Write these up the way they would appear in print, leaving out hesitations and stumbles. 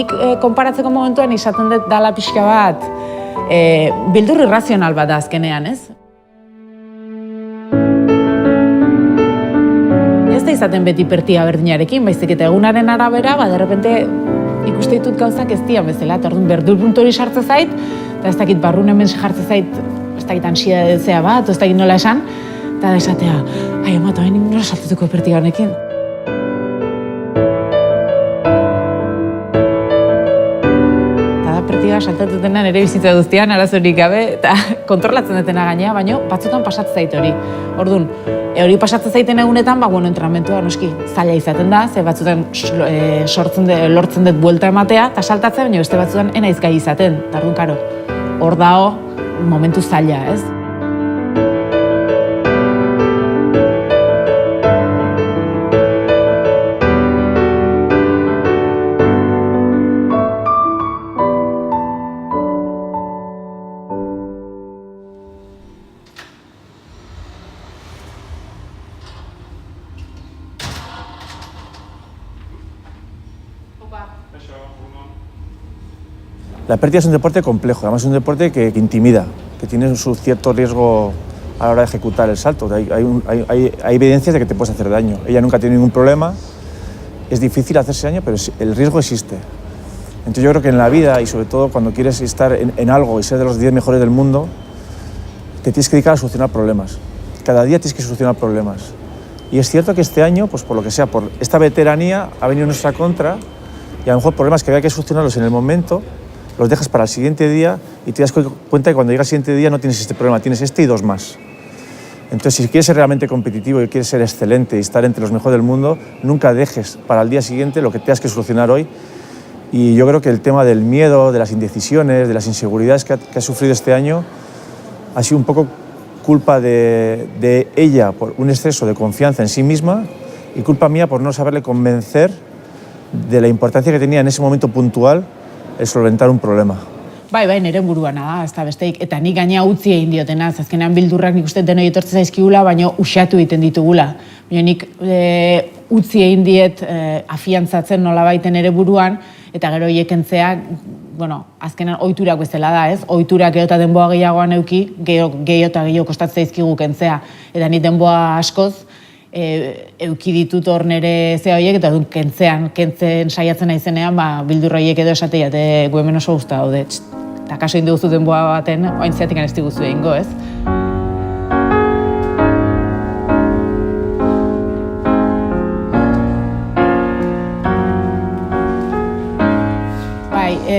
nik konparatzeko momentuan izaten dut dala pixka bat, beldur irrazional bat da azkenean, ez? Ez da izaten beti pertia berdinarekin, baizik eta egunaren arabera, derrepente ikuste ditut gauzak ez dian bezala, eta orduan berdur puntu hori sartze zait, eta ez dakit barrun hemen jartze zait, ez dakit ansiedadea bat, ez dakit nola esan, eta esatea, ai, amata, hain nola saltatuko pertia honekin. Saltatutena nire bizitza guztian, arazorik gabe, eta kontrolatzen dutena gainea, baina batzutan pasatzen zait hori. Orduan, hori pasatzen zaiten egunetan, entrenamentua noski zaila izaten da, ze batzutan lortzen dut buelta ematea, eta saltatzen, baina beste batzutan enaiz gai izaten. Eta orduan, karo, hor dao momentu zaila, ez? La pérdida es un deporte complejo, además es un deporte que intimida, que tiene un cierto riesgo a la hora de ejecutar el salto. Hay evidencias de que te puedes hacer daño. Ella nunca tiene ningún problema, es difícil hacerse daño, pero el riesgo existe. Entonces yo creo que en la vida, y sobre todo cuando quieres estar en algo y ser de los 10 mejores del mundo, te tienes que dedicar a solucionar problemas. Cada día tienes que solucionar problemas. Y es cierto que este año, pues por lo que sea, por esta veteranía, ha venido en nuestra contra, y a lo mejor problemas que había que solucionarlos en el momento, los dejas para el siguiente día y te das cuenta que cuando llega el siguiente día no tienes este problema, tienes este y dos más. Entonces, si quieres ser realmente competitivo y quieres ser excelente y estar entre los mejores del mundo, nunca dejes para el día siguiente lo que tengas que solucionar hoy. Y yo creo que el tema del miedo, de las indecisiones, de las inseguridades que ha sufrido este año ha sido un poco culpa de ella por un exceso de confianza en sí misma y culpa mía por no saberle convencer de la importancia que tenía en ese momento puntual el solventar un problema. Bai, nire buruana da, ez da besteik, eta nik gaina utzi egin diotena, azkenean bildurrak nik uste denoi etortzen zaizkigula, baina uxatu egiten ditugula. Baina nik utzi egin diet afiantzatzen nola baiten ere buruan, eta gero hiekentzea, azkenean ohiturak bezala da, ez? Ohiturak gero eta denboa gehiagoan euki, gero eta gehiago kostatzen zaizkigu kentzea. Eta nik denboa askoz, euki ditut hor nire zea horiek, eta kentzen saiatzen naizenean, bildur horiek edo esatea, gu hemen oso guzta daude. Eta kaso egin dugu denboa baten, oain zeatik ez diguzu egingo, ez?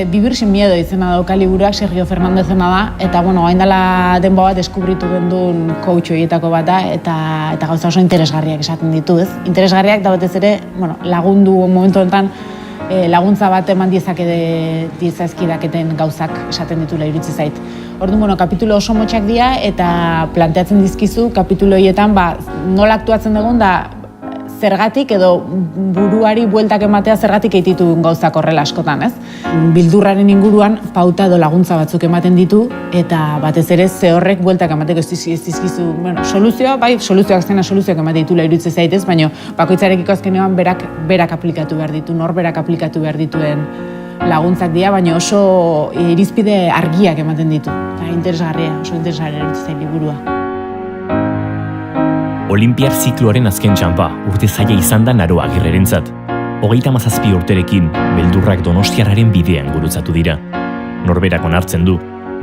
Vivir sin miedo izena dauka liburuak, Sergio Fernandezena da, eta hain dela denboa bat deskubritu gendun coach horietako bat da, eta gauza oso interesgarriak esaten ditu, ez? Interesgarriak da batez ere, lagundu momentu honetan laguntza bat eman diezazkidaketen gauzak esaten ditula iritsi zait. Orduan, kapitulo oso motxak dira eta planteatzen dizkizu kapitulo horietan nola aktuatzen dugun da zergatik edo buruari bueltak ematea zergatik eititu gauzak horrela askotan, ez? Bildurraren inguruan pauta edo laguntza batzuk ematen ditu eta batez ere ze horrek bueltak emateko ez dizkizu, soluzioa, soluzioak zena soluzioak ematen ditula iruditzen zaitez, baina bakoitzarekiko azkenean berak aplikatu behar ditu, norberak aplikatu behar dituen laguntzak dira, baina oso irizpide argiak ematen ditu. Interesgarria, oso interesgarria iruditzen zait liburua. Olimpiar zikloaren azken txanpa, urte zaila izan da Naroa Agirrerentzat. 37 urterekin, beldurrak Donostiarraren bidean gurutzatu dira. Norberak onartzen du,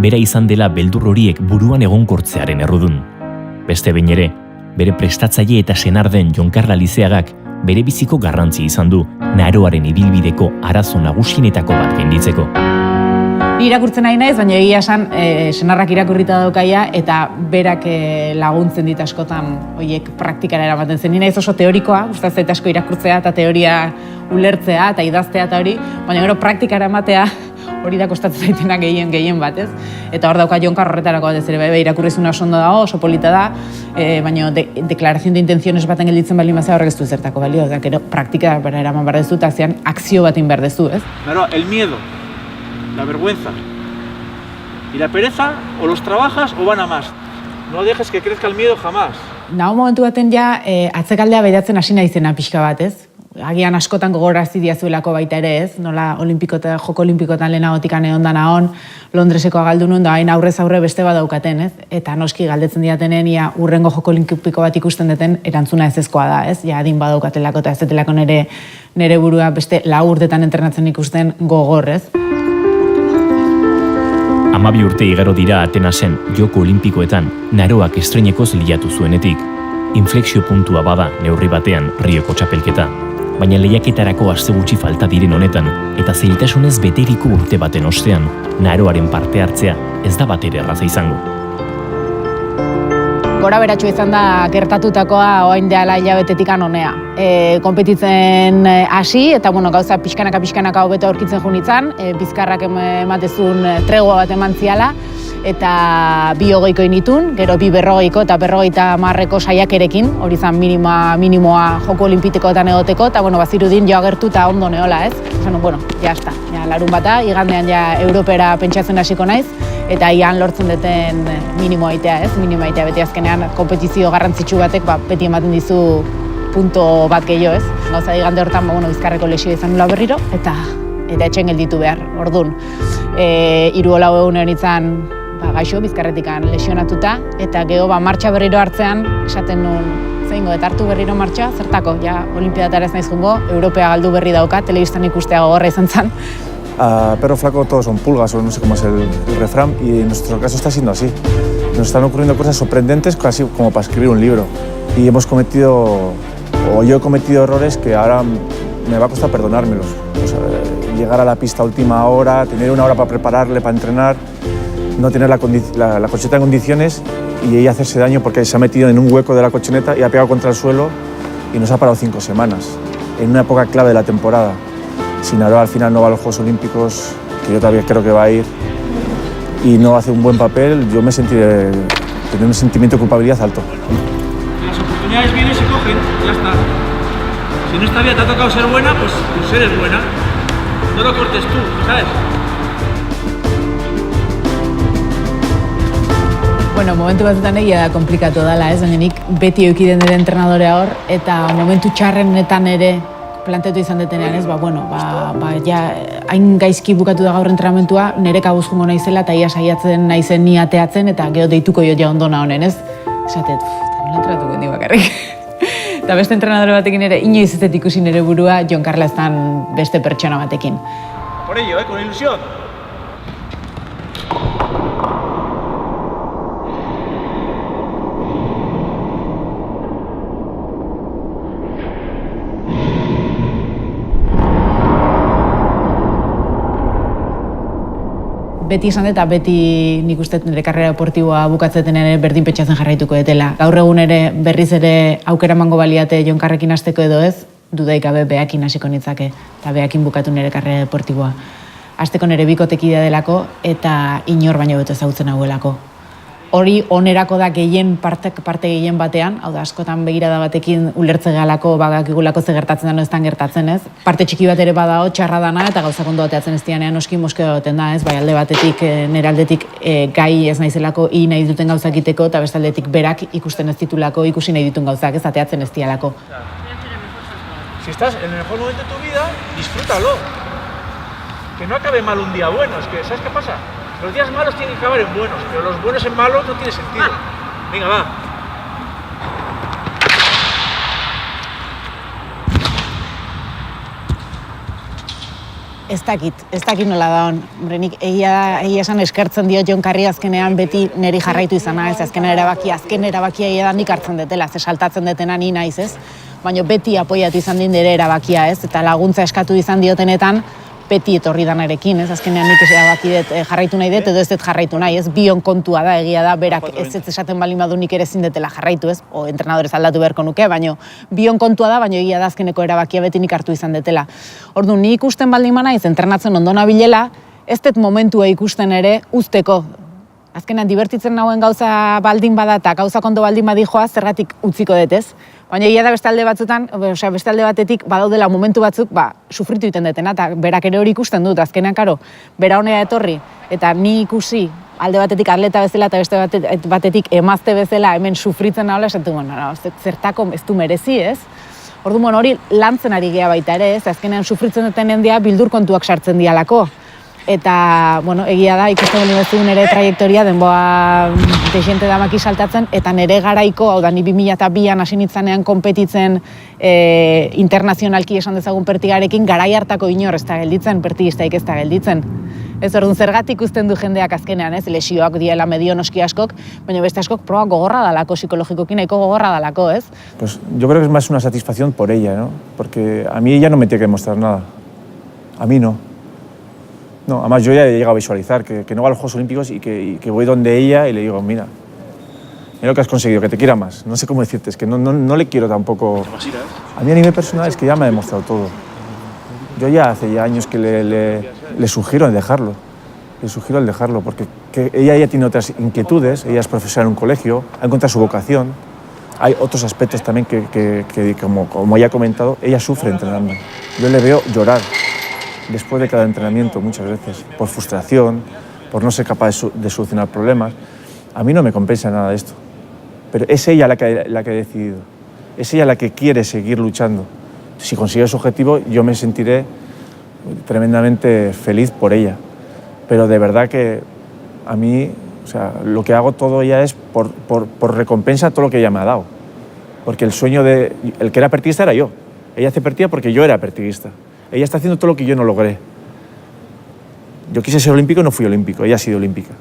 bera izan dela beldur horiek buruan egonkortzearen errudun. Beste behin ere, bere prestatzaile eta senar den Jon Karla Lizeagak bere biziko garrantzi izan du Naroaren ibilbideko arazo nagusienetako bat gainditzeko. Ni irakurtzen nahi naiz, baina egia esan senarrak irakurrita daukaia eta berak laguntzen dit askotan horiek praktikara eramaten zen. Ni naiz oso teorikoa, gustatzen zait asko irakurtzea eta teoria ulertzea eta idaztea eta hori, baina gero praktikara ematea hori da kostatzen zaitena gehien bat, ez? Eta hor dauka Jon Karla horretarako batez ere, irakurrizuna oso ondo dago, oso polita da, baina deklaración de intenciones baten gelditzen baldin bazea horrek ez du zertako balio, eta gero praktikara eraman behar dezu eta zean akzio batin behar dezu, ez? Claro, el miedo, la vergüenza y la pereza o los trabajas o van a más. No dejes que crezca el miedo jamás. Nago momentu baten ja atzekaldea behiratzen hasi naizena pixka bat, ez? agian askotan gogorazi diazuelako baita ere, ez? Nola joko olimpikotan lehenagotikan egondan ahon, Londreseko galdu nuen, da hain aurrez aurre beste badaukaten, ez? Eta noski galdetzen diatenen, ia urrengo joko olimpiko bat ikusten duten, erantzuna ezezkoa da, ez? Ja, adin badaukatelako eta ez detelako nere burua beste 4 urtetan entrenatzen ikusten gogor, ez? 12 urte igaro dira Atenasen Joko Olimpikoetan naroak estreinekoz liatu zuenetik. Inflexio puntua bada neurri batean Rioko txapelketa. Baina lehiaketarako aste gutxi falta diren honetan, eta zailtasunez beteriko urte baten ostean, naroaren parte hartzea ez da batere erraza izango. Gora beratxu izan da gertatutakoa orain dela hilabetetik honea. Konpetitzen hasi eta gauza pixkanaka hobeto aurkitzen junitzen, bizkarrak ematezun tregua bat eman ziala, eta 2:20 initun, gero 2:40 eta 2:50 saiakerekin, hori zan minimoa joko olimpikoetan egoteko, eta bazirudin jo agertu eta ondo neola, ez? Esan, ja esta, larun bata, igandean ja Europera pentsatzen hasiko naiz, eta ian lortzen duten minimoa itea, ez? Minimoa itea beti azkenean kompetizio garrantzitsu batek beti ematen dizu punto bat gehiago, ez? Gauza igande hortan bizkarreko lesio izan nula berriro, eta etxen gelditu behar, ordun. 3-4 egun honitzen gaixo bizkarretikan lesionatuta, eta geho martxa berriro hartzean, esaten nuen, zeingo, eta hartu berriro martxa, zertako, ja, olimpiadatara ez naiz jungo, Europea galdu berri dauka, telebistan ikustea gogorra izan zen. A perro flaco todos son pulgas, o no sé cómo es el refrán, y en nuestro caso está siendo así. Nos están ocurriendo cosas sorprendentes, casi como para escribir un libro. Y hemos cometido, o yo he cometido errores que ahora me va a costar perdonármelos. O sea, llegar a la pista a última hora, tener 1 hora para prepararle, para entrenar, no tener la colchoneta en condiciones y ella hacerse daño porque se ha metido en un hueco de la colchoneta y ha pegado contra el suelo y nos ha parado 5 semanas, en una época clave de la temporada. Si Naroa al final no va a los Juegos Olímpicos, que yo todavía creo que va a ir, y no hace un buen papel, yo me sentiré, tener un sentimiento de culpabilidad alto. Las oportunidades vienen y se cogen, ya está. Si en esta vida te ha tocado ser buena, pues eres buena. No lo cortes tú, ¿sabes? Momentu batzutan egia da komplikatu dela, ez? Baina nik beti eukiden dira entrenadorea hor, eta momentu txarrenetan ere planteatu izan detenean, ez? Ja, hain gaizki bukatu da gaur entrenamentua, nire kabuz jungo naizela, eta ia saiatzen naizen ni ateatzen, eta gero deituko jo ja ondona honen, ez? Esatet, nola entrenatuko hendi bakarrik. Eta beste entrenadore batekin ere, inoiz ez dut ikusi nire burua, Jon Carlestan beste pertsona batekin. Por ello, con ilusión. Beti esan dut, eta beti nik uste nire karrera deportiboa bukatzeten ere berdin pentsatzen jarraituko detela. Gaur egun ere berriz ere aukera emango baliate Jon Carrekin hasteko edo ez, dudaik gabe behakin hasiko nitzake, eta behakin bukatu nire karrera deportiboa. Hasteko nire bikotekidea delako eta inor baino beto ezagutzen hauelako. Hori onerako da parte gehien batean, hau da askotan begirada batekin ulertze galako, bagakigulako ze gertatzen da, no ez gertatzen, ez? Parte txiki bat ere badao, txarra dana, eta gauzak ondo bateatzen ez dianean oski moskeo goten da, ez? Bai alde batetik, nire aldetik gai ez naizelako, nahi duten gauzak iteko, eta beste aldetik berak ikusten ez ditulako, ikusi nahi ditun gauzak, ez ateatzen ez dialako. Si estás en el mejor momento de tu vida, disfrútalo. Que no acabe mal un día bueno, es que, ¿sabes qué pasa? Los días malos tienen que acabar en buenos, pero los buenos en malos no tiene sentido. Venga, va. Ez dakit nola da hon. Nik egia esan eskertzen dio Jon Carri azkenean beti niri jarraitu izana, ez? Azken erabakia egia da nik hartzen detela, ze saltatzen detena ni naiz, ez? Baina beti apoiatu izan din nire erabakia, ez? Eta laguntza eskatu izan diotenetan, beti etorri danarekin, ez? Azkenean nik erabaki dut jarraitu nahi dut, edo ez dut jarraitu nahi, ez? Bion kontua da, egia da, berak ez esaten baldin badu nik ere ezin detela jarraitu, ez? O entrenadorez aldatu beharko nuke, baina bion kontua da, baina egia da azkeneko erabakia beti nik hartu izan detela. Orduan, ni ikusten baldin banaiz, entrenatzen ondo nabilela, ez dut momentua ikusten ere uzteko. Azkenean, divertitzen nauen gauza baldin bada eta gauza kondo baldin badijoa, zergatik utziko dut, ez? Baina egia da beste alde batzutan, beste alde batetik badaudela momentu batzuk, sufritu iten detena, eta berak ere hori ikusten dut, azkenean, karo, bera honea etorri, eta ni ikusi, alde batetik atleta bezala, eta beste batetik emazte bezala, hemen sufritzen nahola, esan du, zertako ez du merezi, ez? Orduan, bueno, hori lantzen ari gea baita ere, ez? Azkenean sufritzen duten hendia bildur kontuak sartzen dialako. Eta, bueno, egia da, ikusten bali bezu nire trajektoria, denboa desente damaki saltatzen, eta nire garaiko, hau da, ni 2002an hasi nitzanean konpetitzen internazionalki esan dezagun pertigarekin, garai hartako inor ez da gelditzen, pertigistaik ez da gelditzen. Ez orduan, zergatik ikusten du jendeak azkenean, ez, lesioak diela medio noski askok, baina beste askok proba gogorra dalako, psikologikoki nahiko gogorra dalako, ez? Pues yo creo que es más una satisfacción por ella, ¿no? Porque a mí ella no me tiene que demostrar nada. A mí no. No, además yo ya he llegado a visualizar que no va a los Juegos Olímpicos y que voy donde ella y le digo, mira lo que has conseguido, que te quiera más. No sé cómo decirte, es que no le quiero tampoco... A mí a nivel personal es que ya me ha demostrado todo. Yo ya hace ya años que le sugiero el dejarlo. Le sugiero el dejarlo, porque ella ya tiene otras inquietudes, ella es profesora en un colegio, ha encontrado su vocación. Hay otros aspectos también que como ya ha comentado, ella sufre entrenando. Yo le veo llorar después de cada entrenamiento muchas veces, por frustración, por no ser capaz de solucionar problemas. A mí no me compensa nada de esto, pero es ella la que ha decidido, es ella la que quiere seguir luchando. Si consigue su objetivo, yo me sentiré tremendamente feliz por ella, pero de verdad que a mí, o sea, lo que hago todo ya es por recompensa a todo lo que ella me ha dado, porque el sueño el que era pertiguista era yo. Ella hace pertiga porque yo era pertiguista. Ella está haciendo todo lo que yo no logré. Yo quise ser olímpico y no fui olímpico, ella ha sido olímpica.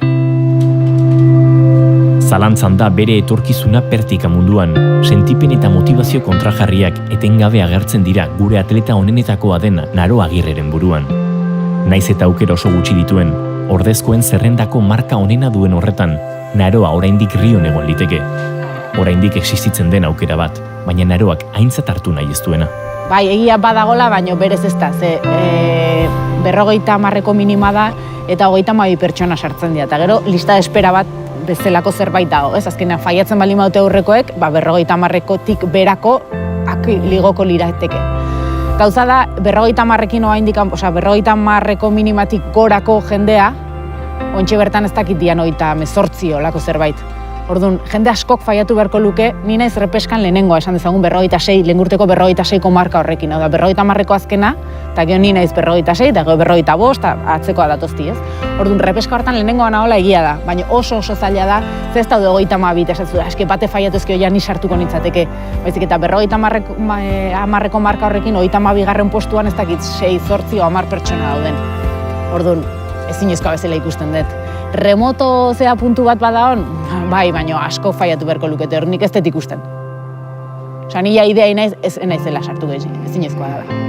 Zalantzan da bere etorkizuna pertika munduan, sentipen eta motivazio kontrajarriak etengabe agertzen dira gure atleta onenetakoa dena Naro Agirreren buruan. Naiz eta aukera oso gutxi dituen, ordezkoen zerrendako marka onena duen horretan, Naroa oraindik Rion egon liteke. Oraindik existitzen den aukera bat, baina Naroak aintzat hartu nahi ez duena. Bai, egia badagola, baina berez ez da, ze 50 minima da eta 32 pertsona sartzen dira, eta gero lista de espera bat bezalako zerbait dago, ez? Azkenean faiatzen bali maute aurrekoek, 50tik berako ligoko lirateke. Gauza da, 50ekin oraindik, 50 minimatik gorako jendea, ontxe bertan ez dakit dian 18 olako zerbait. Orduan, jende askok faiatu beharko luke, ni naiz repeskan lehenengoa, esan dezagun 46, lehengurteko 46ko marka horrekin, hau da, 50ko azkena, eta gero ni naiz 46, eta gero 45, eta atzekoa datozti, ez? Orduan, repeska hortan lehenengoa nahola egia da, baina oso zaila da, ez daude 32, esatzen du, eske bate faiatu ezkio ja ni sartuko nintzateke, baizik eta 50ko marka horrekin, 32garren postuan ez dakit 6, 8 o 10 pertsona dauden. Orduan, ezinezkoa bezala ikusten dut. Remoto zea puntu bat badaon, bai, baina asko faiatu beharko lukete, nik ez dut ikusten. Osa, nila idea naiz, ez naizela sartu gehiago, ezinezkoa da.